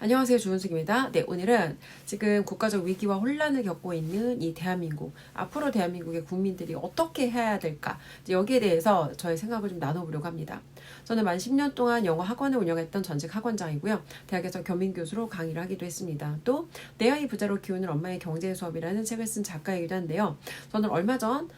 안녕하세요. 주은숙입니다. 네, 오늘은 지금 국가적 위기와 혼란을 겪고 있는 이 대한민국, 앞으로 대한민국의 국민들이 어떻게 해야 될까? 여기에 대해서 저의 생각을 좀 나눠보려고 합니다. 저는 만 10년 동안 영어 학원을 운영했던 전직 학원장이고요. 대학에서 겸임교수로 강의를 하기도 했습니다. 또 내 아이 부자로 키우는 엄마의 경제 수업이라는 책을 쓴 작가이기도 한데요. 저는 얼마 전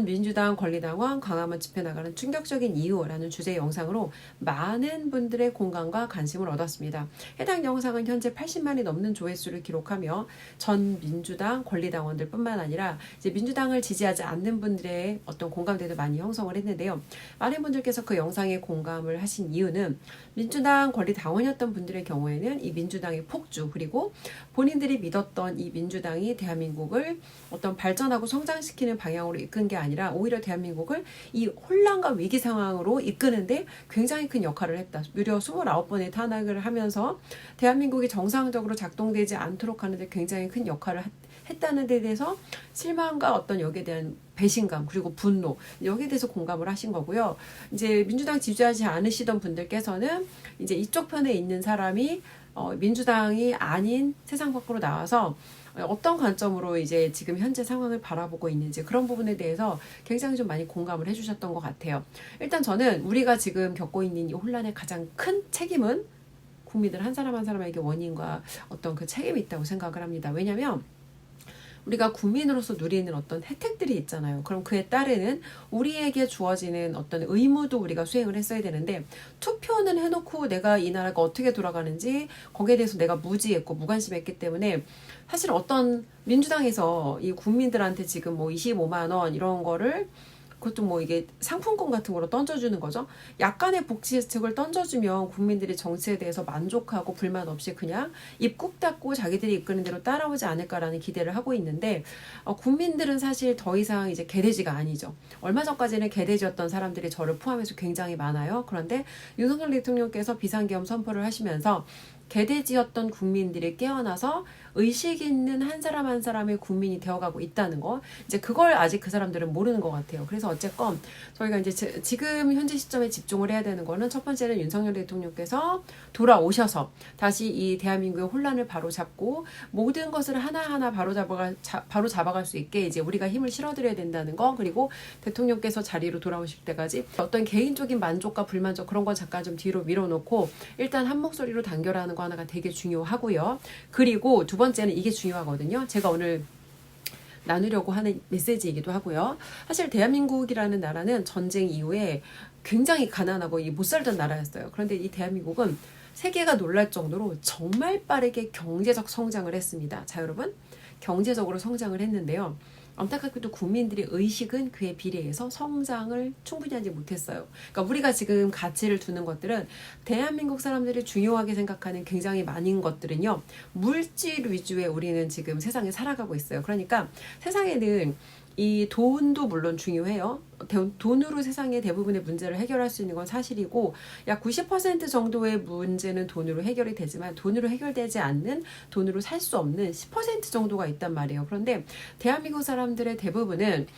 민주당 권리당원 광화문 집회 나가는 충격적인 이유라는 주제의 영상으로 많은 분들의 공감과 관심을 얻었습니다. 해당 영상은 현재 80만이 넘는 조회수를 기록하며 전 민주당 권리당원들 뿐만 아니라 이제 민주당을 지지하지 않는 분들의 어떤 공감대도 많이 형성을 했는데요. 많은 분들께서 그 영상에 공감을 하신 이유는 민주당 권리당원이었던 분들의 경우에는 이 민주당의 폭주, 그리고 본인들이 믿었던 이 민주당이 대한민국을 어떤 발전하고 성장시키는 방향으로 이끈 게 아니라 오히려 대한민국을 이 혼란과 위기 상황으로 이끄는데 굉장히 큰 역할을 했다. 무려 29번의 탄핵을 하면서 대한민국이 정상적으로 작동되지 않도록 하는데 굉장히 큰 역할을 했다는 데 대해서 실망과 어떤 여기에 대한 배신감, 그리고 분노, 여기에 대해서 공감을 하신 거고요. 이제 민주당 지지하지 않으시던 분들께서는 이제 이쪽 편에 있는 사람이 민주당이 아닌 세상 밖으로 나와서 어떤 관점으로 이제 지금 현재 상황을 바라보고 있는지, 그런 부분에 대해서 굉장히 좀 많이 공감을 해주셨던 것 같아요. 일단 저는 우리가 지금 겪고 있는 이 혼란의 가장 큰 책임은 국민들 한 사람 한 사람에게 원인과 어떤 그 책임이 있다고 생각을 합니다. 왜냐하면 우리가 국민으로서 누리는 어떤 혜택들이 있잖아요. 그럼 그에 따르는 우리에게 주어지는 어떤 의무도 우리가 수행을 했어야 되는데, 투표는 해놓고 내가 이 나라가 어떻게 돌아가는지 거기에 대해서 내가 무지했고 무관심했기 때문에 사실 어떤 민주당에서 이 국민들한테 지금 뭐 25만 원 이런 거를, 그것도 뭐 이게 상품권 같은 거로 던져주는 거죠. 약간의 복지 혜택을 던져주면 국민들이 정치에 대해서 만족하고 불만 없이 그냥 입 꾹 닫고 자기들이 이끄는 대로 따라오지 않을까라는 기대를 하고 있는데, 국민들은 사실 더 이상 이제 개돼지가 아니죠. 얼마 전까지는 개돼지였던 사람들이 저를 포함해서 굉장히 많아요. 그런데 윤석열 대통령께서 비상계엄 선포를 하시면서 개돼지였던 국민들이 깨어나서 의식 있는 한 사람 한 사람의 국민이 되어가고 있다는 거, 이제 그걸 아직 그 사람들은 모르는 것 같아요. 그래서 어쨌건 저희가 이제 지금 현재 시점에 집중을 해야 되는 거는, 첫 번째는 윤석열 대통령께서 돌아오셔서 다시 이 대한민국의 혼란을 바로잡고 모든 것을 하나하나 바로 잡아갈 수 있게 이제 우리가 힘을 실어드려야 된다는 거, 그리고 대통령께서 자리로 돌아오실 때까지 어떤 개인적인 만족과 불만족 그런 건 잠깐 좀 뒤로 밀어놓고 일단 한 목소리로 단결하는 거 하나가 되게 중요하고요. 그리고 두 번째는 이게 중요하거든요. 제가 오늘 나누려고 하는 메시지이기도 하고요. 사실 대한민국이라는 나라는 전쟁 이후에 굉장히 가난하고 못 살던 나라였어요. 그런데 이 대한민국은 세계가 놀랄 정도로 정말 빠르게 경제적 성장을 했습니다. 자, 여러분, 경제적으로 성장을 했는데요. 안타깝게도 국민들의 의식은 그에 비례해서 성장을 충분히 하지 못했어요. 그러니까 우리가 지금 가치를 두는 것들은, 대한민국 사람들이 중요하게 생각하는 굉장히 많은 것들은요, 물질 위주의 우리는 지금 세상에 살아가고 있어요. 그러니까 세상에는 이 돈도 물론 중요해요. 돈으로 세상의 대부분의 문제를 해결할 수 있는 건 사실이고, 약 90% 정도의 문제는 돈으로 해결이 되지만 돈으로 해결되지 않는, 돈으로 살 수 없는 10% 정도가 있단 말이에요. 그런데 대한민국 사람들의 대부분은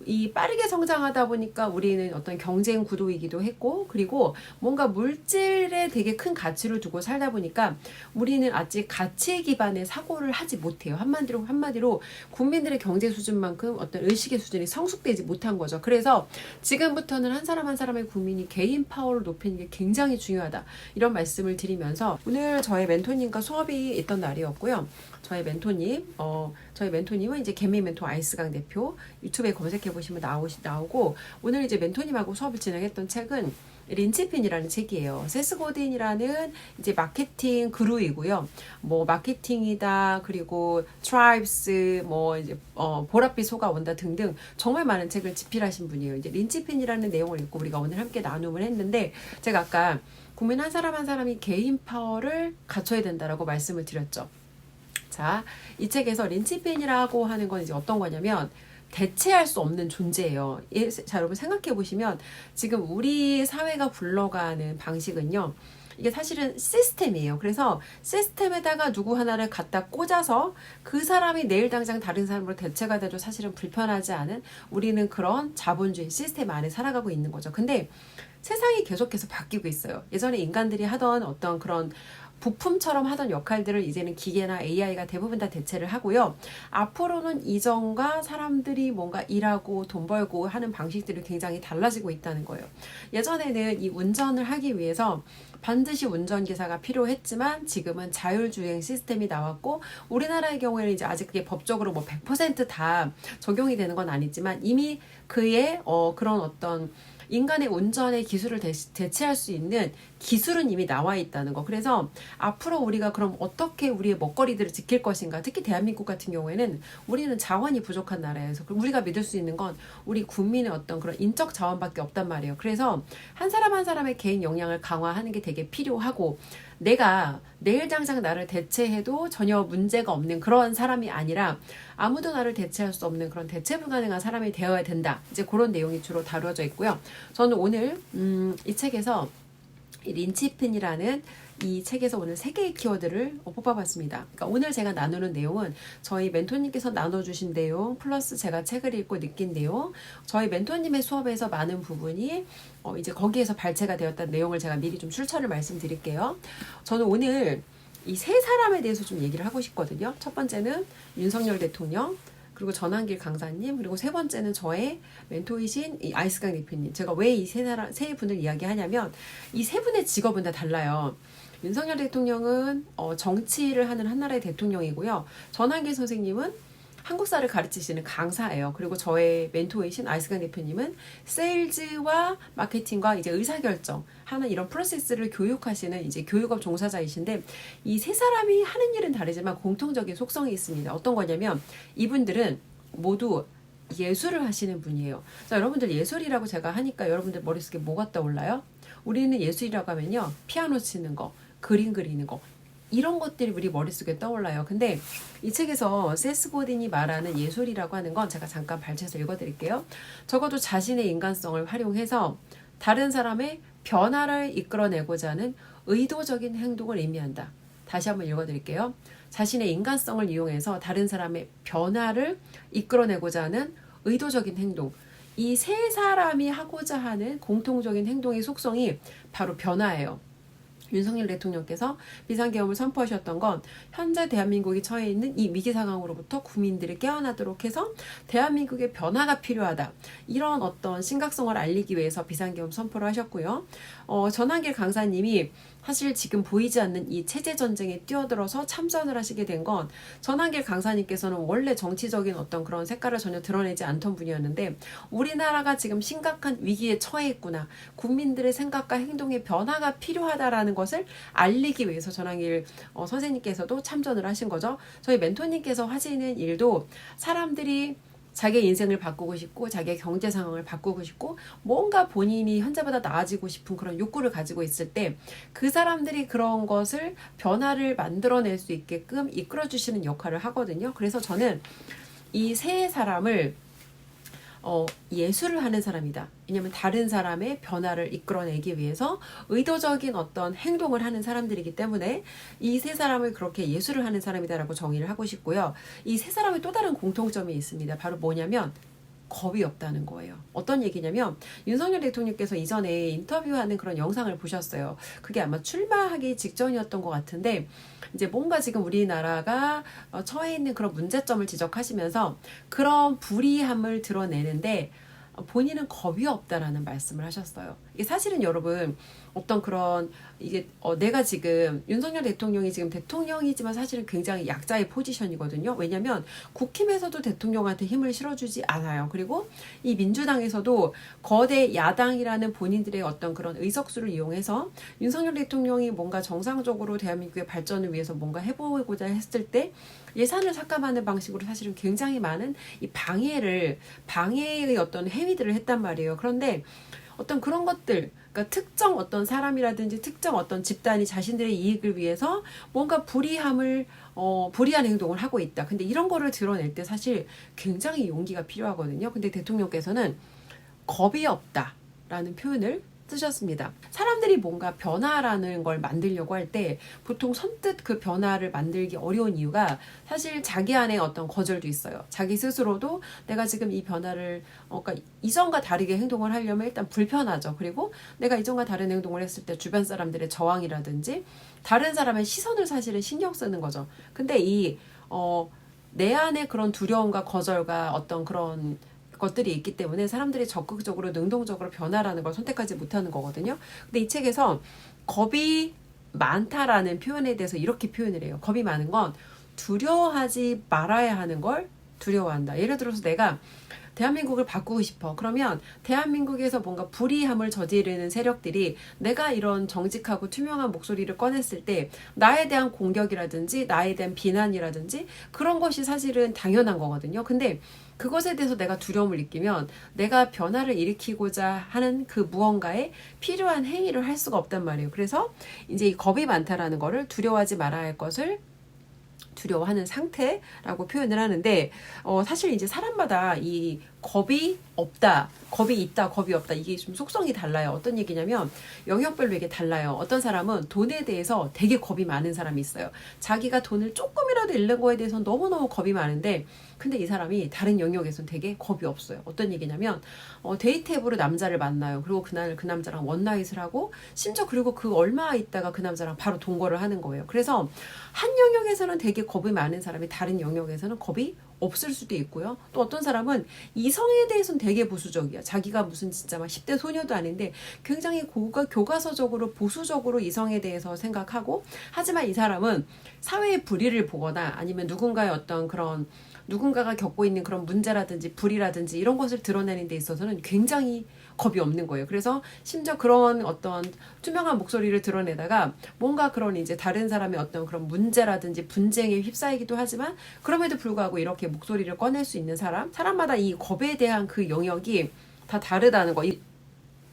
이 빠르게 성장하다 보니까 우리는 어떤 경쟁 구도이기도 했고, 그리고 뭔가 물질에 되게 큰 가치를 두고 살다 보니까 우리는 아직 가치 기반의 사고를 하지 못해요. 한마디로 국민들의 경제 수준만큼 어떤 의식의 수준이 성숙되지 못한 거죠. 그래서 지금부터는 한 사람 한 사람의 국민이 개인 파워를 높이는 게 굉장히 중요하다, 이런 말씀을 드리면서, 오늘 저의 멘토님과 수업이 있던 날이었고요. 저희 멘토님은 이제 개미 멘토 아이스강 대표, 유튜브에 검색해 보시면 나오고, 오늘 이제 멘토님하고 수업을 진행했던 책은 린치핀이라는 책이에요. 세스 고딘이라는 이제 마케팅 그루이고요. 뭐 마케팅이다, 그리고 트라이브스, 뭐 이제 보랏빛 속아온다 등등 정말 많은 책을 집필하신 분이에요. 이제 린치핀이라는 내용을 읽고 우리가 오늘 함께 나눔을 했는데, 제가 아까 국민 한 사람 한 사람이 개인 파워를 갖춰야 된다라고 말씀을 드렸죠. 자, 이 책에서 린치핀이라고 하는 건 이제 어떤 거냐면, 대체할 수 없는 존재예요. 자, 여러분 생각해 보시면 지금 우리 사회가 굴러가는 방식은요, 이게 사실은 시스템이에요. 그래서 시스템에다가 누구 하나를 갖다 꽂아서 그 사람이 내일 당장 다른 사람으로 대체가 돼도 사실은 불편하지 않은, 우리는 그런 자본주의 시스템 안에 살아가고 있는 거죠. 근데 세상이 계속해서 바뀌고 있어요. 예전에 인간들이 하던 어떤 그런 부품처럼 하던 역할들을 이제는 기계나 AI가 대부분 다 대체를 하고요. 앞으로는 이전과 사람들이 뭔가 일하고 돈 벌고 하는 방식들이 굉장히 달라지고 있다는 거예요. 예전에는 이 운전을 하기 위해서 반드시 운전기사가 필요했지만 지금은 자율주행 시스템이 나왔고, 우리나라의 경우에는 이제 아직 그게 법적으로 뭐 100%다 적용이 되는 건 아니지만 이미 그의 그런 어떤 인간의 운전의 기술을 대체할 수 있는 기술은 이미 나와 있다는 거. 그래서 앞으로 우리가 그럼 어떻게 우리의 먹거리들을 지킬 것인가. 특히 대한민국 같은 경우에는 우리는 자원이 부족한 나라여서 우리가 믿을 수 있는 건 우리 국민의 어떤 그런 인적 자원밖에 없단 말이에요. 그래서 한 사람 한 사람의 개인 역량을 강화하는 게 되게 필요하고, 내가 내일 당장 나를 대체해도 전혀 문제가 없는 그런 사람이 아니라 아무도 나를 대체할 수 없는 그런 대체 불가능한 사람이 되어야 된다. 이제 그런 내용이 주로 다루어져 있고요. 저는 오늘 이 책에서 린치핀이라는 이 책에서 오늘 3개의 키워드를 뽑아봤습니다. 그러니까 오늘 제가 나누는 내용은 저희 멘토님께서 나눠주신 내용 플러스 제가 책을 읽고 느낀 내용, 저희 멘토님의 수업에서 많은 부분이 이제 거기에서 발췌가 되었다는 내용을 제가 미리 좀 출처를 말씀드릴게요. 저는 오늘 이 3사람에 대해서 좀 얘기를 하고 싶거든요. 첫 번째는 윤석열 대통령, 그리고 전한길 강사님, 그리고 3번째는 저의 멘토이신 이 아이스강 대표님. 제가 왜 이 세 분을 이야기하냐면 이 3분의 직업은 다 달라요. 윤석열 대통령은 정치를 하는 한나라의 대통령이고요. 전한길 선생님은 한국사를 가르치시는 강사예요. 그리고 저의 멘토이신 아이스강 대표님은 세일즈와 마케팅과 이제 의사결정 하는 이런 프로세스를 교육하시는 이제 교육업 종사자이신데, 이 3사람이 하는 일은 다르지만 공통적인 속성이 있습니다. 어떤 거냐면 이분들은 모두 예술을 하시는 분이에요. 자, 여러분들 예술이라고 제가 하니까 여러분들 머릿속에 뭐가 떠올라요? 우리는 예술이라고 하면요, 피아노 치는 거, 그림 그리는 거, 이런 것들이 우리 머릿속에 떠올라요. 근데 이 책에서 세스 고딘이 말하는 예술이라고 하는 건 제가 잠깐 발췌해서 읽어드릴게요. 적어도 자신의 인간성을 활용해서 다른 사람의 변화를 이끌어내고자 하는 의도적인 행동을 의미한다. 다시 한번 읽어드릴게요. 자신의 인간성을 이용해서 다른 사람의 변화를 이끌어내고자 하는 의도적인 행동. 이 3사람이 하고자 하는 공통적인 행동의 속성이 바로 변화예요. 윤석열 대통령께서 비상계엄을 선포하셨던 건 현재 대한민국이 처해 있는 이 위기 상황으로부터 국민들이 깨어나도록 해서 대한민국의 변화가 필요하다. 이런 어떤 심각성을 알리기 위해서 비상계엄 선포를 하셨고요. 전한길 강사님이 사실 지금 보이지 않는 이 체제전쟁에 뛰어들어서 참전을 하시게 된 건, 전한길 강사님께서는 원래 정치적인 어떤 그런 색깔을 전혀 드러내지 않던 분이었는데 우리나라가 지금 심각한 위기에 처해 있구나, 국민들의 생각과 행동의 변화가 필요하다라는 것을 알리기 위해서 전한길 선생님께서도 참전을 하신 거죠. 저희 멘토님께서 하시는 일도 사람들이 자기의 인생을 바꾸고 싶고 자기의 경제 상황을 바꾸고 싶고 뭔가 본인이 현재보다 나아지고 싶은 그런 욕구를 가지고 있을 때 그 사람들이 그런 것을 변화를 만들어낼 수 있게끔 이끌어주시는 역할을 하거든요. 그래서 저는 이 3사람을 예술을 하는 사람이다. 왜냐하면 다른 사람의 변화를 이끌어내기 위해서 의도적인 어떤 행동을 하는 사람들이기 때문에 이 3사람을 그렇게 예술을 하는 사람이다라고 정의를 하고 싶고요. 이 3사람의 또 다른 공통점이 있습니다. 바로 뭐냐면 겁이 없다는 거예요. 어떤 얘기냐면 윤석열 대통령께서 이전에 인터뷰하는 그런 영상을 보셨어요. 그게 아마 출마하기 직전이었던 것 같은데 이제 뭔가 지금 우리나라가 처해 있는 그런 문제점을 지적하시면서 그런 불이함을 드러내는데 본인은 겁이 없다라는 말씀을 하셨어요. 이게 사실은 여러분 어떤 그런 이게 내가 지금 윤석열 대통령이 지금 대통령이지만 사실은 굉장히 약자의 포지션이거든요. 왜냐하면 국힘에서도 대통령한테 힘을 실어주지 않아요. 그리고 이 민주당에서도 거대 야당이라는 본인들의 어떤 그런 의석수를 이용해서 윤석열 대통령이 뭔가 정상적으로 대한민국의 발전을 위해서 뭔가 해보고자 했을 때 예산을 삭감하는 방식으로 사실은 굉장히 많은 이 방해의 어떤 행위들을 했단 말이에요. 그런데 어떤 그런 것들, 그러니까 특정 어떤 사람이라든지 특정 어떤 집단이 자신들의 이익을 위해서 뭔가 불이한 행동을 하고 있다. 근데 이런 거를 드러낼 때 사실 굉장히 용기가 필요하거든요. 근데 대통령께서는 겁이 없다라는 표현을 쓰셨습니다. 사람들이 뭔가 변화라는 걸 만들려고 할 때 보통 선뜻 그 변화를 만들기 어려운 이유가 사실 자기 안에 어떤 거절도 있어요. 자기 스스로도 내가 지금 이 변화를 그러니까 이전과 다르게 행동을 하려면 일단 불편하죠. 그리고 내가 이전과 다른 행동을 했을 때 주변 사람들의 저항이라든지 다른 사람의 시선을 사실은 신경 쓰는 거죠. 근데 내 안에 그런 두려움과 거절과 어떤 그런 것들이 있기 때문에 사람들이 적극적으로 능동적으로 변화라는 걸 선택하지 못하는 거거든요. 근데 이 책에서 겁이 많다라는 표현에 대해서 이렇게 표현을 해요. 겁이 많은 건 두려워하지 말아야 하는 걸 두려워한다. 예를 들어서 내가 대한민국을 바꾸고 싶어. 그러면 대한민국에서 뭔가 불이함을 저지르는 세력들이 내가 이런 정직하고 투명한 목소리를 꺼냈을 때 나에 대한 공격이라든지 나에 대한 비난이라든지 그런 것이 사실은 당연한 거거든요. 근데 그것에 대해서 내가 두려움을 느끼면 내가 변화를 일으키고자 하는 그 무언가에 필요한 행위를 할 수가 없단 말이에요. 그래서 이제 이 겁이 많다라는 거를 두려워하지 말아야 할 것을 두려워하는 상태라고 표현을 하는데 사실 이제 사람마다 이 겁이 없다, 겁이 있다, 겁이 없다 이게 좀 속성이 달라요. 어떤 얘기냐면 영역별로 이게 달라요. 어떤 사람은 돈에 대해서 되게 겁이 많은 사람이 있어요. 자기가 돈을 조금이라도 잃는 거에 대해서 너무너무 겁이 많은데 근데 이 사람이 다른 영역에서는 되게 겁이 없어요. 어떤 얘기냐면 데이트 앱으로 남자를 만나요. 그리고 그날 그 남자랑 원나잇을 하고 심지어 그리고 그 얼마 있다가 그 남자랑 바로 동거를 하는 거예요. 그래서 한 영역에서는 되게 겁이 많은 사람이 다른 영역에서는 겁이 없을 수도 있고요. 또 어떤 사람은 이성에 대해서는 되게 보수적이야. 자기가 무슨 진짜 막 10대 소녀도 아닌데 굉장히 교과서적으로 보수적으로 이성에 대해서 생각하고 하지만 이 사람은 사회의 불의를 보거나 아니면 누군가의 어떤 그런 누군가가 겪고 있는 그런 문제라든지 불이라든지 이런 것을 드러내는 데 있어서는 굉장히 겁이 없는 거예요. 그래서 심지어 그런 어떤 투명한 목소리를 드러내다가 뭔가 그런 이제 다른 사람의 어떤 그런 문제라든지 분쟁에 휩싸이기도 하지만 그럼에도 불구하고 이렇게 목소리를 꺼낼 수 있는 사람마다 이 겁에 대한 그 영역이 다 다르다는 거.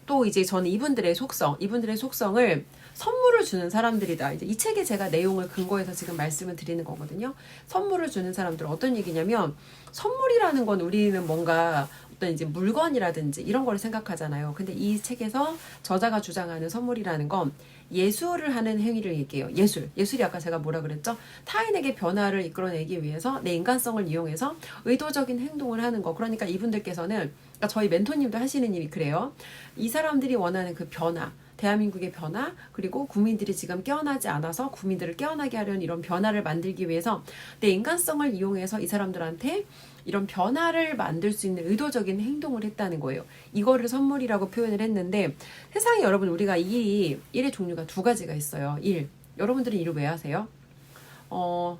또 이제 저는 이분들의 속성을 선물을 주는 사람들이다. 이제 이 책에 제가 내용을 근거해서 지금 말씀을 드리는 거거든요. 선물을 주는 사람들은 어떤 얘기냐면 선물이라는 건 우리는 뭔가 어떤 이제 물건이라든지 이런 걸 생각하잖아요. 근데 이 책에서 저자가 주장하는 선물이라는 건 예술을 하는 행위를 얘기해요. 예술이 아까 제가 뭐라 그랬죠? 타인에게 변화를 이끌어내기 위해서 내 인간성을 이용해서 의도적인 행동을 하는 거. 그러니까 이분들께서는 그러니까 저희 멘토님도 하시는 일이 그래요. 이 사람들이 원하는 그 변화, 대한민국의 변화, 그리고 국민들이 지금 깨어나지 않아서 국민들을 깨어나게 하려는 이런 변화를 만들기 위해서 내 인간성을 이용해서 이 사람들한테 이런 변화를 만들 수 있는 의도적인 행동을 했다는 거예요. 이거를 선물이라고 표현을 했는데 세상에 여러분 우리가 일의 종류가 두 가지가 있어요. 여러분들은 일을 왜 하세요?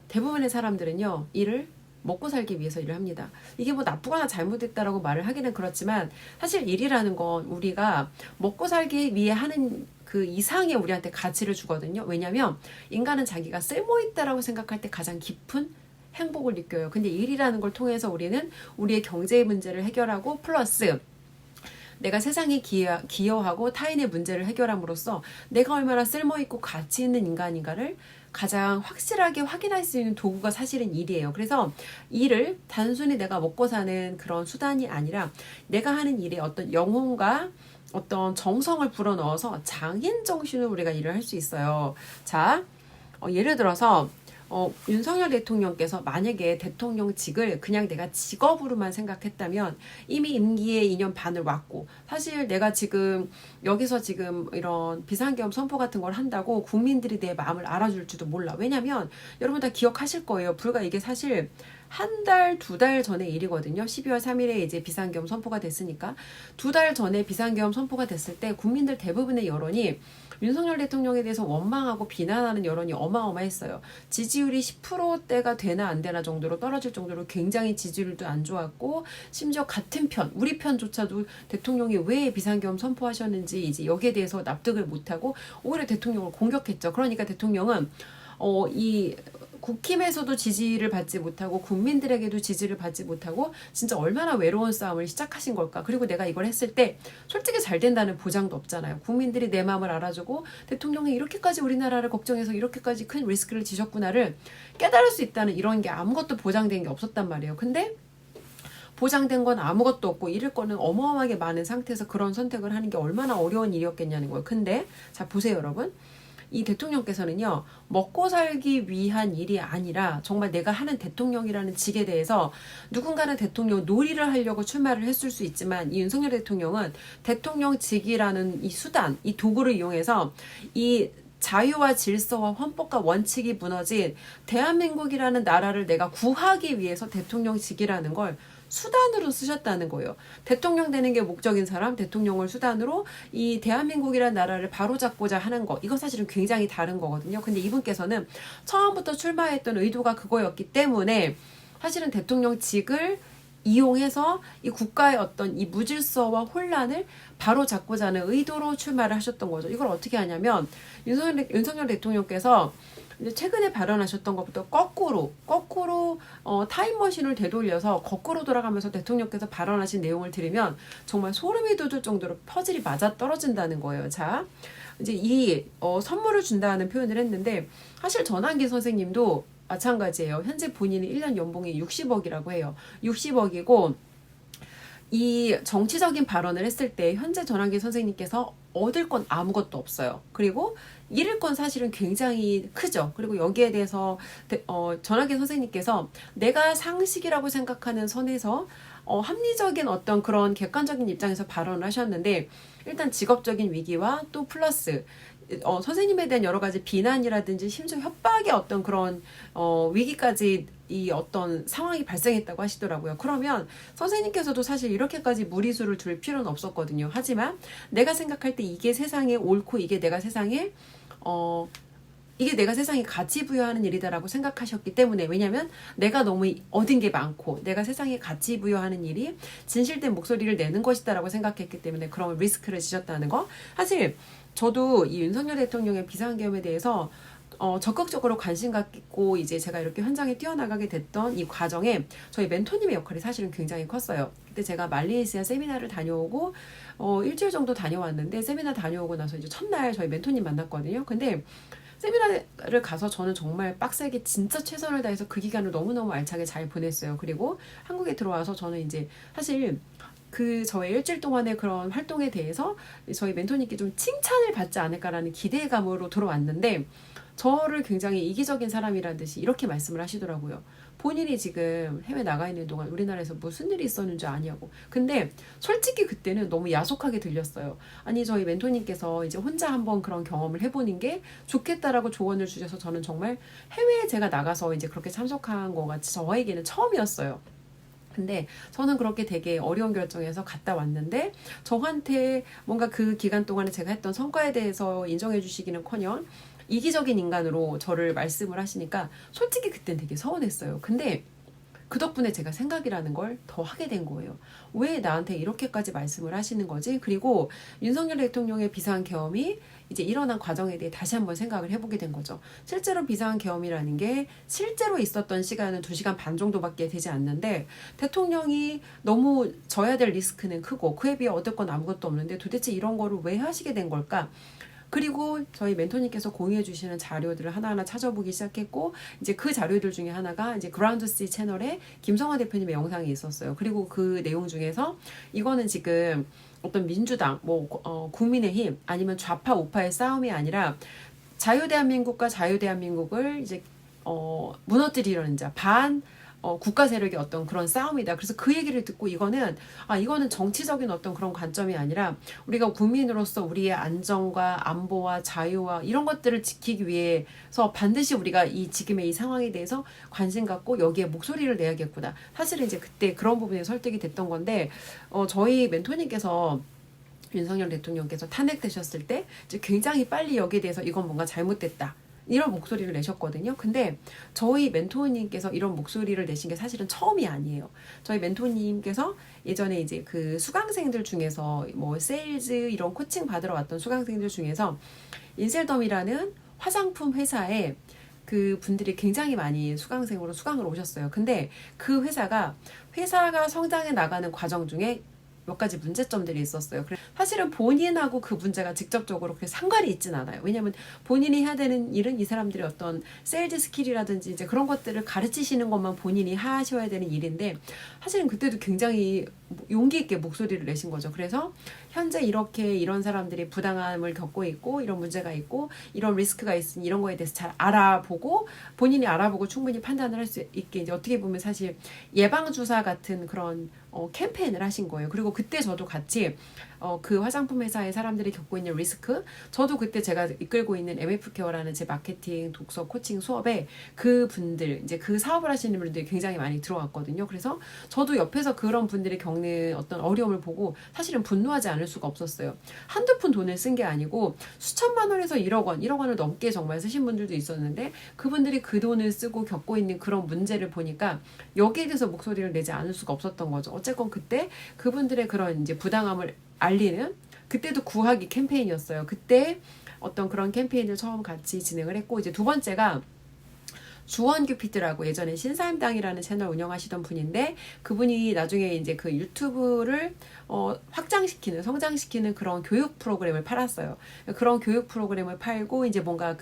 대부분의 사람들은요. 일을 먹고 살기 위해서 일을 합니다. 이게 뭐 나쁘거나 잘못됐다라고 말을 하기는 그렇지만 사실 일이라는 건 우리가 먹고 살기 위해 하는 그 이상의 우리한테 가치를 주거든요. 왜냐하면 인간은 자기가 쓸모있다라고 생각할 때 가장 깊은 행복을 느껴요. 근데 일이라는 걸 통해서 우리는 우리의 경제의 문제를 해결하고 플러스 내가 세상에 기여하고 타인의 문제를 해결함으로써 내가 얼마나 쓸모있고 가치 있는 인간인가를 가장 확실하게 확인할 수 있는 도구가 사실은 일이에요. 그래서 일을 단순히 내가 먹고 사는 그런 수단이 아니라 내가 하는 일에 어떤 영혼과 어떤 정성을 불어넣어서 장인 정신으로 우리가 일을 할 수 있어요. 자, 예를 들어서 윤석열 대통령께서 만약에 대통령직을 그냥 내가 직업으로만 생각했다면 이미 임기에 2년 반을 왔고 사실 내가 지금 여기서 지금 이런 비상계엄 선포 같은 걸 한다고 국민들이 내 마음을 알아줄지도 몰라. 왜냐면 여러분 다 기억하실 거예요. 불과 이게 사실 한 달, 두 달 전의 일이거든요. 12월 3일에 이제 비상계엄 선포가 됐으니까 2달 전에 비상계엄 선포가 됐을 때 국민들 대부분의 여론이 윤석열 대통령에 대해서 원망하고 비난하는 여론이 어마어마했어요. 지지율이 10%대가 되나 안 되나 정도로 떨어질 정도로 굉장히 지지율도 안 좋았고 심지어 같은 편, 우리 편조차도 대통령이 왜 비상계엄 선포하셨는지 이제 여기에 대해서 납득을 못하고 오히려 대통령을 공격했죠. 그러니까 대통령은 이 국힘에서도 지지를 받지 못하고 국민들에게도 지지를 받지 못하고 진짜 얼마나 외로운 싸움을 시작하신 걸까. 그리고 내가 이걸 했을 때 솔직히 잘 된다는 보장도 없잖아요. 국민들이 내 마음을 알아주고 대통령이 이렇게까지 우리나라를 걱정해서 이렇게까지 큰 리스크를 지셨구나를 깨달을 수 있다는 이런 게 아무것도 보장된 게 없었단 말이에요. 근데 보장된 건 아무것도 없고 잃을 거는 어마어마하게 많은 상태에서 그런 선택을 하는 게 얼마나 어려운 일이었겠냐는 거예요. 근데 자 보세요 여러분. 이 대통령께서는요, 먹고 살기 위한 일이 아니라 정말 내가 하는 대통령이라는 직에 대해서 누군가는 대통령 놀이를 하려고 출마를 했을 수 있지만 이 윤석열 대통령은 대통령직이라는 이 수단, 이 도구를 이용해서 이 자유와 질서와 헌법과 원칙이 무너진 대한민국이라는 나라를 내가 구하기 위해서 대통령직이라는 걸 수단으로 쓰셨다는 거예요. 대통령 되는 게 목적인 사람, 대통령을 수단으로 이 대한민국이라는 나라를 바로잡고자 하는 거, 이거 사실은 굉장히 다른 거거든요. 근데 이분께서는 처음부터 출마했던 의도가 그거였기 때문에 사실은 대통령직을 이용해서 이 국가의 어떤 이 무질서와 혼란을 바로잡고자 하는 의도로 출마를 하셨던 거죠. 이걸 어떻게 하냐면 윤석열 대통령께서 이제 최근에 발언하셨던 것부터 거꾸로 타임머신을 되돌려서 거꾸로 돌아가면서 대통령께서 발언하신 내용을 들으면 정말 소름이 돋을 정도로 퍼즐이 맞아 떨어진다는 거예요. 자, 이제 이 선물을 준다는 표현을 했는데 사실 전환기 선생님도 마찬가지예요. 현재 본인의 1년 연봉이 60억이라고 해요. 60억이고 이 정치적인 발언을 했을 때 현재 전환기 선생님께서 얻을 건 아무것도 없어요. 그리고 잃을 건 사실은 굉장히 크죠. 그리고 여기에 대해서 전환기 선생님께서 내가 상식이라고 생각하는 선에서 합리적인 어떤 그런 객관적인 입장에서 발언을 하셨는데 일단 직업적인 위기와 또 플러스 선생님에 대한 여러 가지 비난이라든지 심지어 협박의 어떤 그런 위기까지 이 어떤 상황이 발생했다고 하시더라고요. 그러면 선생님께서도 사실 이렇게까지 무리수를 둘 필요는 없었거든요. 하지만 내가 생각할 때 이게 세상에 옳고 이게 내가 세상에 가치 부여하는 일이다라고 생각하셨기 때문에 왜냐하면 내가 너무 얻은 게 많고 내가 세상에 가치 부여하는 일이 진실된 목소리를 내는 것이다라고 생각했기 때문에 그런 리스크를 지셨다는 거. 사실 저도 이 윤석열 대통령의 비상계엄에 대해서 적극적으로 관심 갖고 이제 제가 이렇게 현장에 뛰어나가게 됐던 이 과정에 저희 멘토님의 역할이 사실은 굉장히 컸어요. 그때 제가 말레이시아 세미나를 다녀오고 일주일 정도 다녀왔는데 세미나 다녀오고 나서 이제 첫날 저희 멘토님 만났거든요. 근데 세미나를 가서 저는 정말 빡세게 진짜 최선을 다해서 그 기간을 너무너무 알차게 잘 보냈어요. 그리고 한국에 들어와서 저는 이제 사실 그 저의 일주일 동안의 그런 활동에 대해서 저희 멘토님께 좀 칭찬을 받지 않을까라는 기대감으로 들어왔는데 저를 굉장히 이기적인 사람이라는 듯이 이렇게 말씀을 하시더라고요. 본인이 지금 해외 나가 있는 동안 우리나라에서 무슨 일이 있었는지 아냐고. 근데 솔직히 그때는 너무 야속하게 들렸어요. 아니 저희 멘토님께서 이제 혼자 한번 그런 경험을 해보는 게 좋겠다라고 조언을 주셔서 저는 정말 해외에 제가 나가서 이제 그렇게 참석한 거가 저에게는 처음이었어요. 근데 저는 그렇게 되게 어려운 결정에서 갔다 왔는데 저한테 뭔가 그 기간 동안에 제가 했던 성과에 대해서 인정해 주시기는커녕 이기적인 인간으로 저를 말씀을 하시니까 솔직히 그땐 되게 서운했어요. 근데 그 덕분에 제가 생각이라는 걸 더 하게 된 거예요. 왜 나한테 이렇게까지 말씀을 하시는 거지? 그리고 윤석열 대통령의 비상계엄이 이제 일어난 과정에 대해 다시 한번 생각을 해보게 된 거죠. 실제로 비상계엄이라는 게 실제로 있었던 시간은 2시간 반 정도밖에 되지 않는데 대통령이 너무 져야 될 리스크는 크고 그에 비해 얻을 건 아무것도 없는데 도대체 이런 거를 왜 하시게 된 걸까? 그리고 저희 멘토님께서 공유해 주시는 자료들을 하나하나 찾아보기 시작했고 이제 그 자료들 중에 하나가 이제 그라운드 C 채널에 김성화 대표님의 영상이 있었어요. 그리고 그 내용 중에서 이거는 지금 어떤 민주당, 국민의힘 아니면 좌파 우파의 싸움이 아니라 자유대한민국과 자유대한민국을 이제 무너뜨리려는 자 국가 세력의 어떤 그런 싸움이다. 그래서 그 얘기를 듣고 이거는 정치적인 어떤 그런 관점이 아니라 우리가 국민으로서 우리의 안정과 안보와 자유와 이런 것들을 지키기 위해서 반드시 우리가 이 지금의 이 상황에 대해서 관심 갖고 여기에 목소리를 내야겠구나. 사실은 이제 그때 그런 부분에 설득이 됐던 건데 저희 멘토님께서 윤석열 대통령께서 탄핵되셨을 때 이제 굉장히 빨리 여기에 대해서 이건 뭔가 잘못됐다. 이런 목소리를 내셨거든요. 근데 저희 멘토님께서 이런 목소리를 내신 게 사실은 처음이 아니에요. 저희 멘토님께서 예전에 이제 그 수강생들 중에서 세일즈 이런 코칭 받으러 왔던 수강생들 중에서 인셀덤이라는 화장품 회사에 그 분들이 굉장히 많이 수강생으로 수강을 오셨어요. 근데 그 회사가 성장해 나가는 과정 중에 몇 가지 문제점들이 있었어요. 사실은 본인하고 그 문제가 직접적으로 그렇게 상관이 있진 않아요. 왜냐하면 본인이 해야 되는 일은 이 사람들이 어떤 세일즈 스킬이라든지 이제 그런 것들을 가르치시는 것만 본인이 하셔야 되는 일인데, 사실은 그때도 굉장히 용기 있게 목소리를 내신 거죠. 그래서 현재 이렇게 이런 사람들이 부당함을 겪고 있고 이런 문제가 있고 이런 리스크가 있으니 이런 거에 대해서 잘 알아보고 본인이 알아보고 충분히 판단을 할 수 있게, 이제 어떻게 보면 사실 예방주사 같은 그런 캠페인을 하신 거예요. 그리고 그때 저도 같이 그 화장품 회사의 사람들이 겪고 있는 리스크, 저도 그때 제가 이끌고 있는 MF케어라는 제 마케팅 독서 코칭 수업에 그 분들, 이제 그 사업을 하시는 분들이 굉장히 많이 들어왔거든요. 그래서 저도 옆에서 그런 분들이 겪는 어떤 어려움을 보고 사실은 분노하지 않을 수가 없었어요. 한두 푼 돈을 쓴 게 아니고 수천만 원에서 1억 원, 1억 원을 넘게 정말 쓰신 분들도 있었는데, 그분들이 그 돈을 쓰고 겪고 있는 그런 문제를 보니까 여기에 대해서 목소리를 내지 않을 수가 없었던 거죠. 어쨌건 그때 그분들의 그런 이제 부당함을 알리는, 그때도 구하기 캠페인이었어요. 그때 어떤 그런 캠페인을 처음 같이 진행을 했고, 이제 두 번째가 주원규 PD라고 예전에 신사임당이라는 채널 운영하시던 분인데, 그분이 나중에 이제 그 유튜브를 확장시키는, 성장시키는 그런 교육 프로그램을 팔았어요. 그런 교육 프로그램을 팔고 이제 뭔가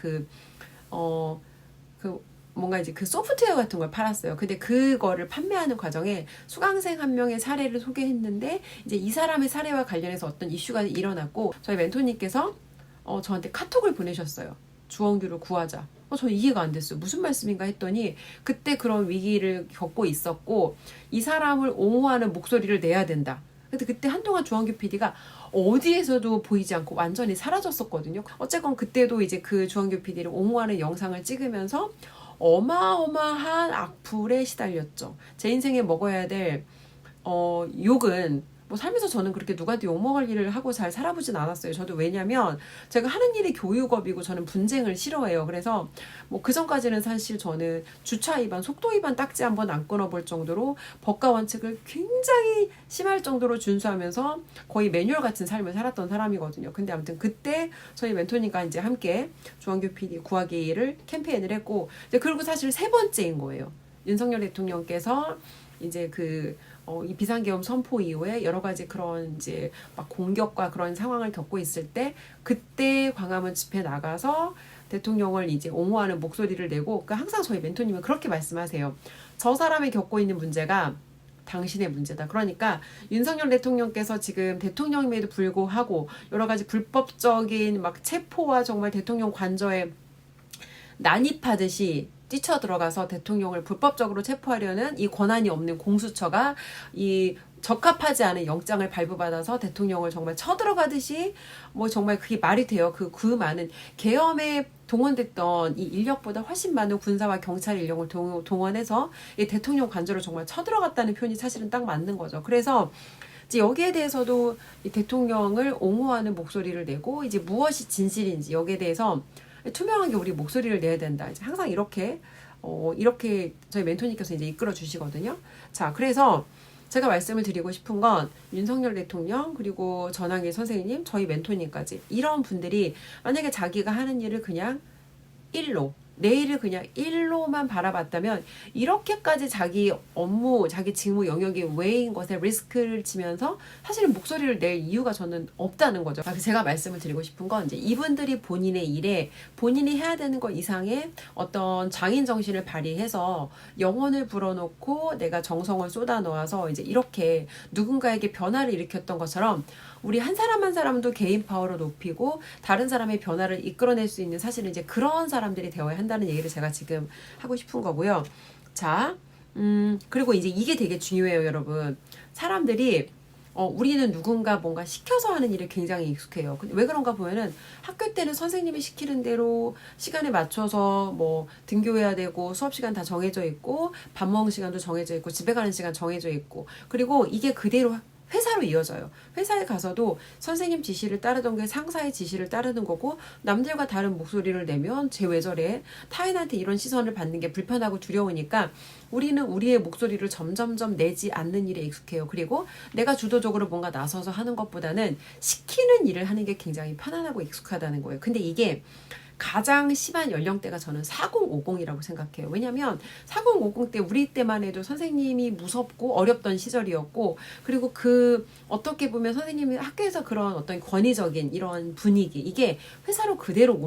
뭔가 이제 그 소프트웨어 같은 걸 팔았어요. 근데 그거를 판매하는 과정에 수강생 한 명의 사례를 소개했는데, 이제 이 사람의 사례와 관련해서 어떤 이슈가 일어났고, 저희 멘토님께서 저한테 카톡을 보내셨어요. 주원규를 구하자. 저는 이해가 안 됐어요. 무슨 말씀인가 했더니, 그때 그런 위기를 겪고 있었고 이 사람을 옹호하는 목소리를 내야 된다. 근데 그때 한동안 주원규 PD가 어디에서도 보이지 않고 완전히 사라졌었거든요. 어쨌건 그때도 이제 그 주원규 PD를 옹호하는 영상을 찍으면서 어마어마한 악플에 시달렸죠. 제 인생에 먹어야 될 욕은, 뭐 살면서 저는 그렇게 누구한테 욕먹을 일을 하고 잘 살아보진 않았어요. 저도 왜냐면 제가 하는 일이 교육업이고 저는 분쟁을 싫어해요. 그래서 뭐 그전까지는 사실 저는 주차 위반, 속도 위반 딱지 한번 안 끊어볼 정도로 법과 원칙을 굉장히 심할 정도로 준수하면서 거의 매뉴얼 같은 삶을 살았던 사람이거든요. 근데 아무튼 그때 저희 멘토님과 이제 함께 주원규 PD 구하기를 캠페인을 했고, 이제 그리고 사실 세 번째인 거예요. 윤석열 대통령께서 이제 이 비상계엄 선포 이후에 여러 가지 그런 이제 막 공격과 그런 상황을 겪고 있을 때, 그때 광화문 집회 나가서 대통령을 이제 옹호하는 목소리를 내고, 그러니까 항상 저희 멘토님은 그렇게 말씀하세요. 저 사람이 겪고 있는 문제가 당신의 문제다. 그러니까 윤석열 대통령께서 지금 대통령임에도 불구하고 여러 가지 불법적인 막 체포와 정말 대통령 관저에 난입하듯이 뛰쳐들어가서 대통령을 불법적으로 체포하려는 이 권한이 없는 공수처가 이 적합하지 않은 영장을 발부받아서 대통령을 정말 쳐들어가듯이, 뭐 정말 그게 말이 돼요. 그 많은 계엄에 동원됐던 이 인력보다 훨씬 많은 군사와 경찰 인력을 동원해서 이 대통령 관저를 정말 쳐들어갔다는 표현이 사실은 딱 맞는 거죠. 그래서 이제 여기에 대해서도 이 대통령을 옹호하는 목소리를 내고, 이제 무엇이 진실인지 여기에 대해서 투명하게 우리 목소리를 내야 된다. 이제 항상 이렇게 저희 멘토님께서 이제 이끌어 주시거든요. 자, 그래서 제가 말씀을 드리고 싶은 건, 윤석열 대통령, 그리고 전한길 선생님, 저희 멘토님까지, 이런 분들이 만약에 자기가 하는 일을 그냥 내일을 그냥 일로만 바라봤다면, 이렇게까지 자기 업무, 자기 직무 영역이 외인 것에 리스크를 지면서 사실은 목소리를 낼 이유가 저는 없다는 거죠. 제가 말씀을 드리고 싶은 건, 이제 이분들이 본인의 일에 본인이 해야 되는 것 이상의 어떤 장인 정신을 발휘해서 영혼을 불어넣고 내가 정성을 쏟아 놓아서 이제 이렇게 누군가에게 변화를 일으켰던 것처럼, 우리 한 사람 한 사람도 개인 파워로 높이고 다른 사람의 변화를 이끌어낼 수 있는, 사실은 이제 그런 사람들이 되어야 한다는 얘기를 제가 지금 하고 싶은 거고요. 자, 그리고 이제 이게 되게 중요해요, 여러분. 사람들이 우리는 누군가 뭔가 시켜서 하는 일에 굉장히 익숙해요. 근데 왜 그런가 보면은, 학교 때는 선생님이 시키는 대로 시간에 맞춰서 뭐 등교해야 되고, 수업 시간 다 정해져 있고, 밥 먹는 시간도 정해져 있고, 집에 가는 시간 정해져 있고, 그리고 이게 그대로 회사로 이어져요. 회사에 가서도 선생님 지시를 따르던 게 상사의 지시를 따르는 거고, 남들과 다른 목소리를 내면 쟤 왜 저래? 타인한테 이런 시선을 받는 게 불편하고 두려우니까 우리는 우리의 목소리를 점점점 내지 않는 일에 익숙해요. 그리고 내가 주도적으로 뭔가 나서서 하는 것보다는 시키는 일을 하는 게 굉장히 편안하고 익숙하다는 거예요. 근데 이게 가장 심한 연령대가 저는 4050이라고 생각해요. 왜냐면 4050 때 우리 때만 해도 선생님이 무섭고 어렵던 시절이었고, 그리고 그 어떻게 보면 선생님이 학교에서 그런 어떤 권위적인 이런 분위기, 이게 회사로 그대로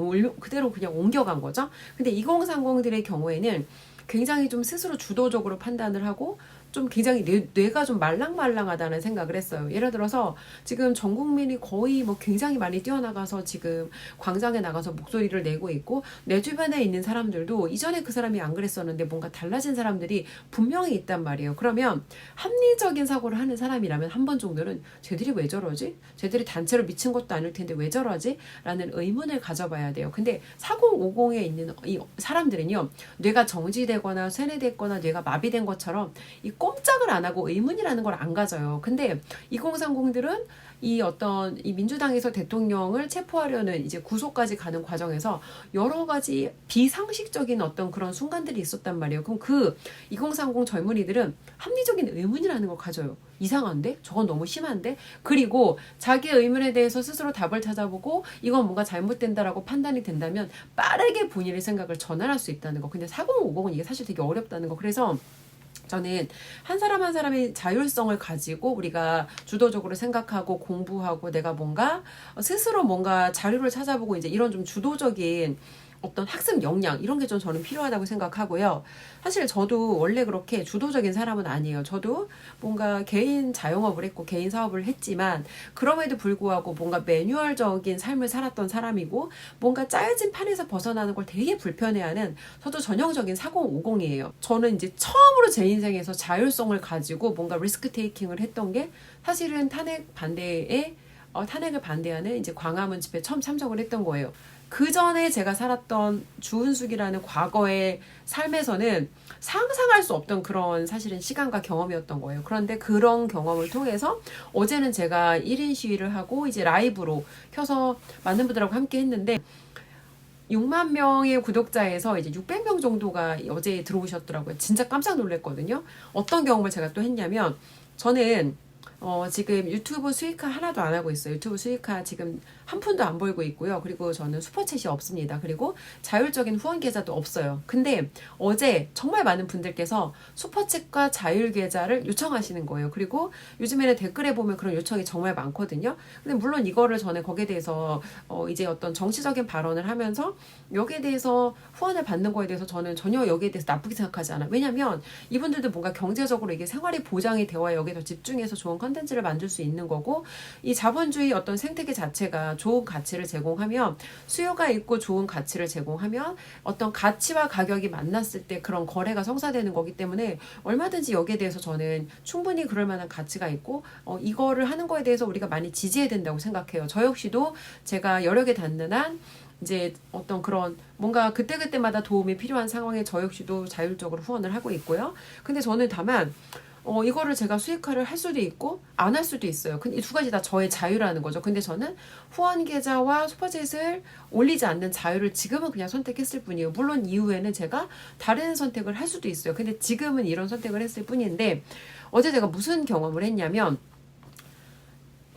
그냥 옮겨간 거죠. 근데 2030들의 경우에는 굉장히 좀 스스로 주도적으로 판단을 하고 좀 굉장히 뇌가 좀 말랑말랑하다는 생각을 했어요. 예를 들어서 지금 전 국민이 거의 뭐 굉장히 많이 뛰어나가서 지금 광장에 나가서 목소리를 내고 있고, 내 주변에 있는 사람들도 이전에 그 사람이 안 그랬었는데 뭔가 달라진 사람들이 분명히 있단 말이에요. 그러면 합리적인 사고를 하는 사람이라면 한 번 정도는 쟤들이 왜 저러지? 쟤들이 단체로 미친 것도 아닐 텐데 왜 저러지? 라는 의문을 가져봐야 돼요. 근데 4050에 있는 이 사람들은요, 뇌가 정지되거나 쇠뇌됐거나 뇌가 마비된 것처럼 이 꼼짝을 안 하고 의문이라는 걸 안 가져요. 근데 2030들은 이 어떤 이 민주당에서 대통령을 체포하려는 이제 구속까지 가는 과정에서 여러 가지 비상식적인 어떤 그런 순간들이 있었단 말이에요. 그럼 그 2030 젊은이들은 합리적인 의문이라는 걸 가져요. 이상한데? 저건 너무 심한데? 그리고 자기의 의문에 대해서 스스로 답을 찾아보고 이건 뭔가 잘못된다라고 판단이 된다면 빠르게 본인의 생각을 전환할 수 있다는 거. 근데 4050은 이게 사실 되게 어렵다는 거. 그래서 저는 한 사람 한 사람의 자율성을 가지고 우리가 주도적으로 생각하고 공부하고 내가 뭔가 스스로 뭔가 자료를 찾아보고 이제 이런 좀 주도적인 어떤 학습 역량, 이런 게 좀 저는 필요하다고 생각하고요. 사실 저도 원래 그렇게 주도적인 사람은 아니에요. 저도 뭔가 개인 자영업을 했고 개인 사업을 했지만 그럼에도 불구하고 뭔가 매뉴얼적인 삶을 살았던 사람이고, 뭔가 짜여진 판에서 벗어나는 걸 되게 불편해하는 저도 전형적인 4050이에요. 저는 이제 처음으로 제 인생에서 자율성을 가지고 뭔가 리스크 테이킹을 했던 게 사실은 탄핵을 반대하는 이제 광화문 집회에 처음 참석을 했던 거예요. 그 전에 제가 살았던 주은숙이라는 과거의 삶에서는 상상할 수 없던 그런 사실은 시간과 경험이었던 거예요. 그런데 그런 경험을 통해서 어제는 제가 1인 시위를 하고 이제 라이브로 켜서 많은 분들하고 함께 했는데 6만 명의 구독자에서 이제 600명 정도가 어제 들어오셨더라고요. 진짜 깜짝 놀랐거든요. 어떤 경험을 제가 또 했냐면, 저는 지금 유튜브 수익화 하나도 안 하고 있어요. 유튜브 수익화 지금 한 푼도 안 벌고 있고요. 그리고 저는 슈퍼챗이 없습니다. 그리고 자율적인 후원 계좌도 없어요. 근데 어제 정말 많은 분들께서 슈퍼챗과 자율 계좌를 요청하시는 거예요. 그리고 요즘에는 댓글에 보면 그런 요청이 정말 많거든요. 근데 물론 이거를 저는 거기에 대해서 이제 어떤 정치적인 발언을 하면서 여기에 대해서 후원을 받는 거에 대해서 저는 전혀 여기에 대해서 나쁘게 생각하지 않아요. 왜냐면 이분들도 뭔가 경제적으로 이게 생활이 보장이 되어야 여기에 더 집중해서 좋은 컨텐츠를 만들 수 있는 거고, 이 자본주의 어떤 생태계 자체가 좋은 가치를 제공하면, 수요가 있고 좋은 가치를 제공하면 어떤 가치와 가격이 만났을 때 그런 거래가 성사되는 거기 때문에 얼마든지 여기에 대해서 저는 충분히 그럴 만한 가치가 있고 이거를 하는 거에 대해서 우리가 많이 지지해야 된다고 생각해요. 저 역시도 제가 여러 개 닿는 한 이제 어떤 그런 뭔가 그때그때마다 도움이 필요한 상황에 저 역시도 자율적으로 후원을 하고 있고요. 근데 저는 다만 이거를 제가 수익화를 할 수도 있고 안 할 수도 있어요. 근데 이 두 가지 다 저의 자유라는 거죠. 근데 저는 후원 계좌와 슈퍼챗을 올리지 않는 자유를 지금은 그냥 선택했을 뿐이에요. 물론 이후에는 제가 다른 선택을 할 수도 있어요. 근데 지금은 이런 선택을 했을 뿐인데, 어제 제가 무슨 경험을 했냐면,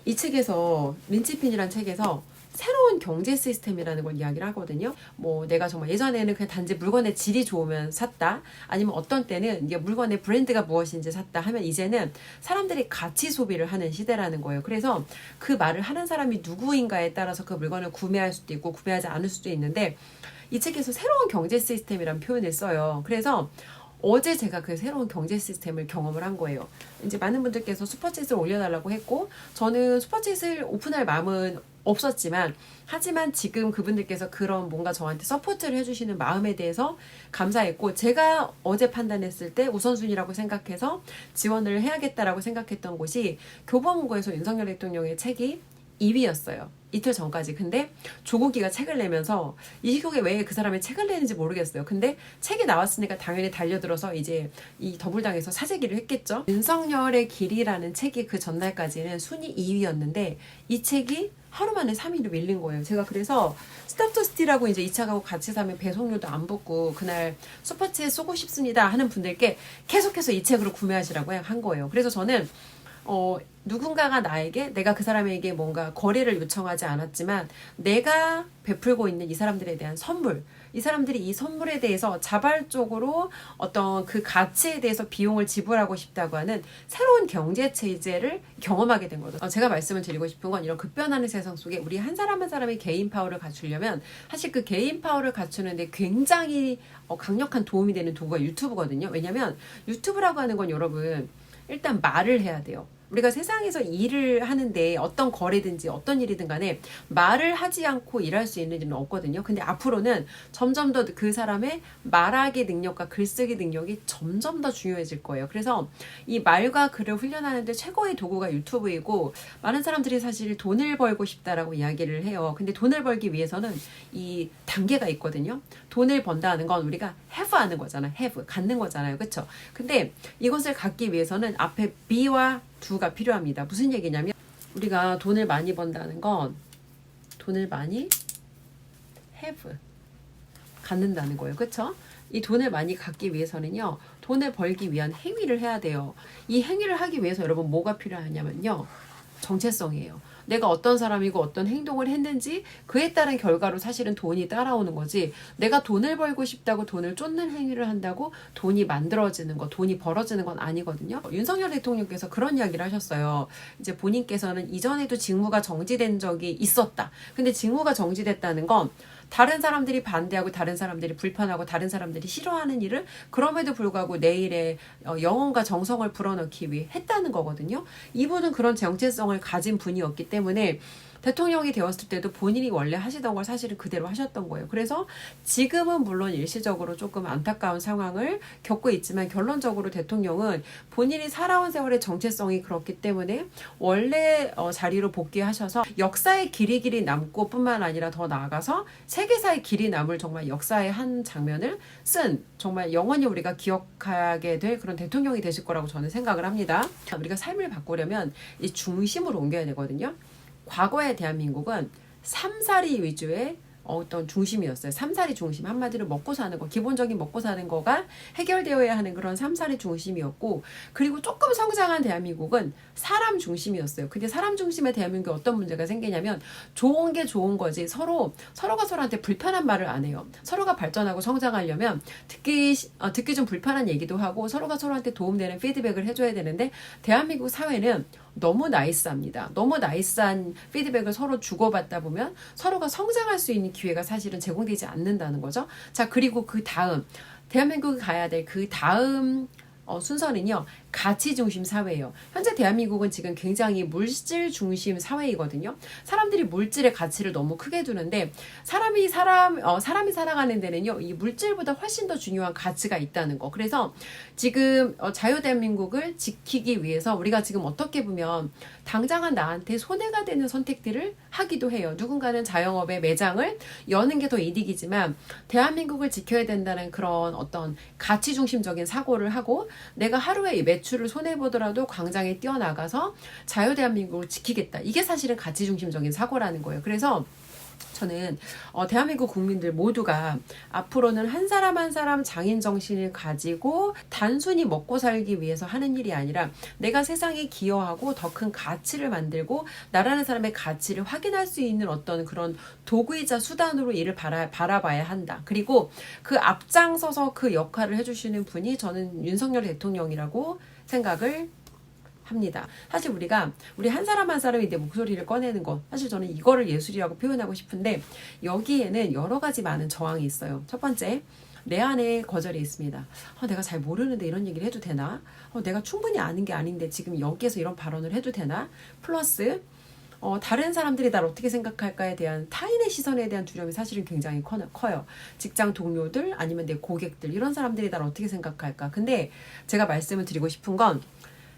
이 책에서 린치핀이라는 책에서 새로운 경제 시스템이라는 걸 이야기를 하거든요. 뭐 내가 정말 예전에는 그냥 단지 물건의 질이 좋으면 샀다, 아니면 어떤 때는 이게 물건의 브랜드가 무엇인지 샀다 하면, 이제는 사람들이 가치 소비를 하는 시대라는 거예요. 그래서 그 말을 하는 사람이 누구인가에 따라서 그 물건을 구매할 수도 있고 구매하지 않을 수도 있는데, 이 책에서 새로운 경제 시스템이라는 표현을 써요. 그래서 어제 제가 그 새로운 경제 시스템을 경험을 한 거예요. 이제 많은 분들께서 슈퍼챗을 올려달라고 했고, 저는 슈퍼챗을 오픈할 마음은 없었지만, 하지만 지금 그분들께서 그런 뭔가 저한테 서포트를 해주시는 마음에 대해서 감사했고, 제가 어제 판단했을 때 우선순위라고 생각해서 지원을 해야겠다라고 생각했던 곳이 교보문고에서 윤석열 대통령의 책이 2위였어요. 이틀 전까지. 근데 조국이가 책을 내면서 이 시국에 왜 그 사람이 책을 내는지 모르겠어요. 근데 책이 나왔으니까 당연히 달려들어서 이제 이 더불당에서 사재기를 했겠죠. 윤석열의 길이라는 책이 그 전날까지는 순위 2위였는데 이 책이 하루 만에 3위로 밀린 거예요. 제가 그래서 스탑터스티라고 이제 2차 가고 같이 사면 배송료도 안 붙고 그날 슈퍼챗 쏘고 싶습니다 하는 분들께 계속해서 이 책으로 구매하시라고 한 거예요. 그래서 저는 누군가가 나에게 내가 그 사람에게 뭔가 거래를 요청하지 않았지만 내가 베풀고 있는 이 사람들에 대한 선물, 이 사람들이 이 선물에 대해서 자발적으로 어떤 그 가치에 대해서 비용을 지불하고 싶다고 하는 새로운 경제 체제를 경험하게 된 거죠. 제가 말씀을 드리고 싶은 건 이런 급변하는 세상 속에 우리 한 사람 한 사람의 개인 파워를 갖추려면 사실 그 개인 파워를 갖추는데 굉장히 강력한 도움이 되는 도구가 유튜브거든요. 왜냐면 유튜브라고 하는 건 여러분 일단 말을 해야 돼요. 우리가 세상에서 일을 하는데 어떤 거래든지 어떤 일이든 간에 말을 하지 않고 일할 수 있는 일은 없거든요. 근데 앞으로는 점점 더 그 사람의 말하기 능력과 글쓰기 능력이 점점 더 중요해질 거예요. 그래서 이 말과 글을 훈련하는데 최고의 도구가 유튜브이고 많은 사람들이 사실 돈을 벌고 싶다라고 이야기를 해요. 근데 돈을 벌기 위해서는 이 단계가 있거든요. 돈을 번다는 건 우리가 have 하는 거잖아요. have, 갖는 거잖아요. 그렇죠? 근데 이것을 갖기 위해서는 앞에 be와 do가 필요합니다. 무슨 얘기냐면 우리가 돈을 많이 번다는 건 돈을 많이 have, 갖는다는 거예요. 그렇죠? 이 돈을 많이 갖기 위해서는요. 돈을 벌기 위한 행위를 해야 돼요. 이 행위를 하기 위해서 여러분 뭐가 필요하냐면요. 정체성이에요. 내가 어떤 사람이고 어떤 행동을 했는지 그에 따른 결과로 사실은 돈이 따라오는 거지, 내가 돈을 벌고 싶다고 돈을 쫓는 행위를 한다고 돈이 만들어지는 거, 돈이 벌어지는 건 아니거든요. 윤석열 대통령께서 그런 이야기를 하셨어요. 이제 본인께서는 이전에도 직무가 정지된 적이 있었다. 근데 직무가 정지됐다는 건 다른 사람들이 반대하고 다른 사람들이 불편하고 다른 사람들이 싫어하는 일을 그럼에도 불구하고 내 일에 영혼과 정성을 불어넣기 위해 했다는 거거든요. 이분은 그런 정체성을 가진 분이었기 때문에 대통령이 되었을 때도 본인이 원래 하시던 걸 사실은 그대로 하셨던 거예요. 그래서 지금은 물론 일시적으로 조금 안타까운 상황을 겪고 있지만 결론적으로 대통령은 본인이 살아온 세월의 정체성이 그렇기 때문에 원래 자리로 복귀하셔서 역사의 길이 남고 뿐만 아니라 더 나아가서 세계사의 길이 남을 정말 역사의 한 장면을 쓴 정말 영원히 우리가 기억하게 될 그런 대통령이 되실 거라고 저는 생각을 합니다. 우리가 삶을 바꾸려면 이 중심으로 옮겨야 되거든요. 과거의 대한민국은 삼사리 위주의 어떤 중심이었어요. 삼사리 중심, 한마디로 먹고 사는 거, 기본적인 먹고 사는 거가 해결되어야 하는 그런 삼사리 중심이었고, 그리고 조금 성장한 대한민국은 사람 중심이었어요. 근데 사람 중심의 대한민국에 어떤 문제가 생기냐면 좋은 게 좋은 거지 서로가 서로한테 불편한 말을 안 해요. 서로가 발전하고 성장하려면 듣기 좀 불편한 얘기도 하고 서로가 서로한테 도움되는 피드백을 해줘야 되는데 대한민국 사회는 너무 나이스합니다. 너무 나이스한 피드백을 서로 주고받다 보면 서로가 성장할 수 있는 기회가 사실은 제공되지 않는다는 거죠. 자, 그리고 그 다음 대한민국이 가야 될 그 다음 순서는요. 가치 중심 사회예요. 현재 대한민국은 지금 굉장히 물질 중심 사회이거든요. 사람들이 물질의 가치를 너무 크게 두는데 사람이 살아가는 데는요. 이 물질보다 훨씬 더 중요한 가치가 있다는 거. 그래서 지금 자유 대한민국을 지키기 위해서 우리가 지금 어떻게 보면 당장은 나한테 손해가 되는 선택들을 하기도 해요. 누군가는 자영업의 매장을 여는 게 더 이득이지만 대한민국을 지켜야 된다는 그런 어떤 가치 중심적인 사고를 하고 내가 하루에 매출을 손해보더라도 광장에 뛰어나가서 자유대한민국을 지키겠다. 이게 사실은 가치 중심적인 사고라는 거예요. 그래서 저는 대한민국 국민들 모두가 앞으로는 한 사람 한 사람 장인 정신을 가지고 단순히 먹고 살기 위해서 하는 일이 아니라 내가 세상에 기여하고 더 큰 가치를 만들고 나라는 사람의 가치를 확인할 수 있는 어떤 그런 도구이자 수단으로 이를 바라봐야 한다. 그리고 그 앞장서서 그 역할을 해주시는 분이 저는 윤석열 대통령이라고 생각을 합니다. 사실 우리 한 사람 한 사람이 내 목소리를 꺼내는 것, 사실 저는 이거를 예술이라고 표현하고 싶은데 여기에는 여러 가지 많은 저항이 있어요. 첫 번째, 내 안에 거절이 있습니다. 내가 잘 모르는데 이런 얘기를 해도 되나? 내가 충분히 아는 게 아닌데 지금 여기에서 이런 발언을 해도 되나? 플러스 다른 사람들이 날 어떻게 생각할까에 대한 타인의 시선에 대한 두려움이 사실은 굉장히 커요. 직장 동료들 아니면 내 고객들 이런 사람들이 날 어떻게 생각할까. 근데 제가 말씀을 드리고 싶은 건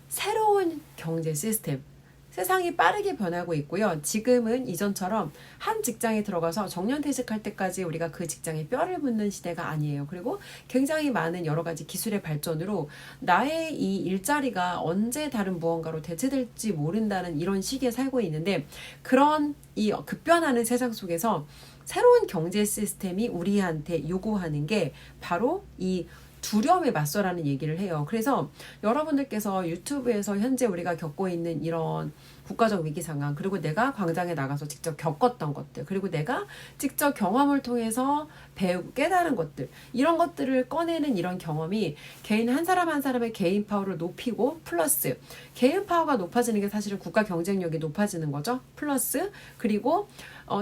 새로운 경제 시스템, 세상이 빠르게 변하고 있고요. 지금은 이전처럼 한 직장에 들어가서 정년퇴직할 때까지 우리가 그 직장에 뼈를 묻는 시대가 아니에요. 그리고 굉장히 많은 여러 가지 기술의 발전으로 나의 이 일자리가 언제 다른 무언가로 대체될지 모른다는 이런 시기에 살고 있는데 그런 이 급변하는 세상 속에서 새로운 경제 시스템이 우리한테 요구하는 게 바로 이 두려움에 맞서라는 얘기를 해요. 그래서 여러분들께서 유튜브에서 현재 우리가 겪고 있는 이런 국가적 위기 상황, 그리고 내가 광장에 나가서 직접 겪었던 것들, 그리고 내가 직접 경험을 통해서 배우고 깨달은 것들, 이런 것들을 꺼내는 이런 경험이 개인 한 사람 한 사람의 개인 파워를 높이고, 플러스 개인 파워가 높아지는 게 사실은 국가 경쟁력이 높아지는 거죠. 플러스 그리고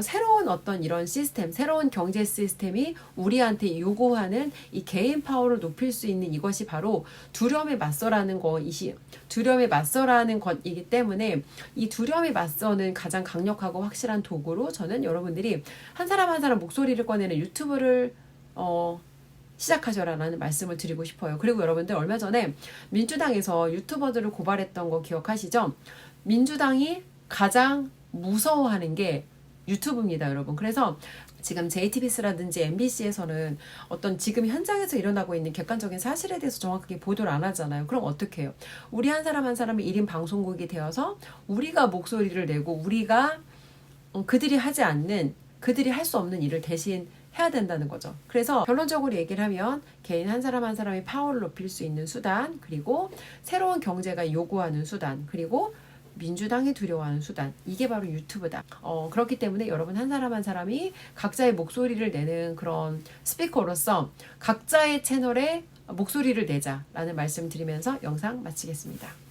새로운 어떤 이런 시스템, 새로운 경제 시스템이 우리한테 요구하는 이 개인 파워를 높일 수 있는 이것이 바로 두려움에 맞서라는 두려움에 맞서라는 것이기 때문에 이 두려움에 맞서는 가장 강력하고 확실한 도구로 저는 여러분들이 한 사람 한 사람 목소리를 꺼내는 유튜브를 시작하셔라라는 말씀을 드리고 싶어요. 그리고 여러분들 얼마 전에 민주당에서 유튜버들을 고발했던 거 기억하시죠? 민주당이 가장 무서워하는 게 유튜브입니다, 여러분. 그래서 지금 JTBC라든지 MBC에서는 어떤 지금 현장에서 일어나고 있는 객관적인 사실에 대해서 정확하게 보도를 안 하잖아요. 그럼 어떻게 해요? 우리 한 사람 한 사람이 1인 방송국이 되어서 우리가 목소리를 내고 우리가 그들이 하지 않는, 그들이 할 수 없는 일을 대신 해야 된다는 거죠. 그래서 결론적으로 얘기를 하면 개인 한 사람 한 사람의 파워를 높일 수 있는 수단, 그리고 새로운 경제가 요구하는 수단, 그리고 민주당이 두려워하는 수단, 이게 바로 유튜브다. 그렇기 때문에 여러분 한 사람 한 사람이 각자의 목소리를 내는 그런 스피커로서 각자의 채널에 목소리를 내자라는 말씀 드리면서 영상 마치겠습니다.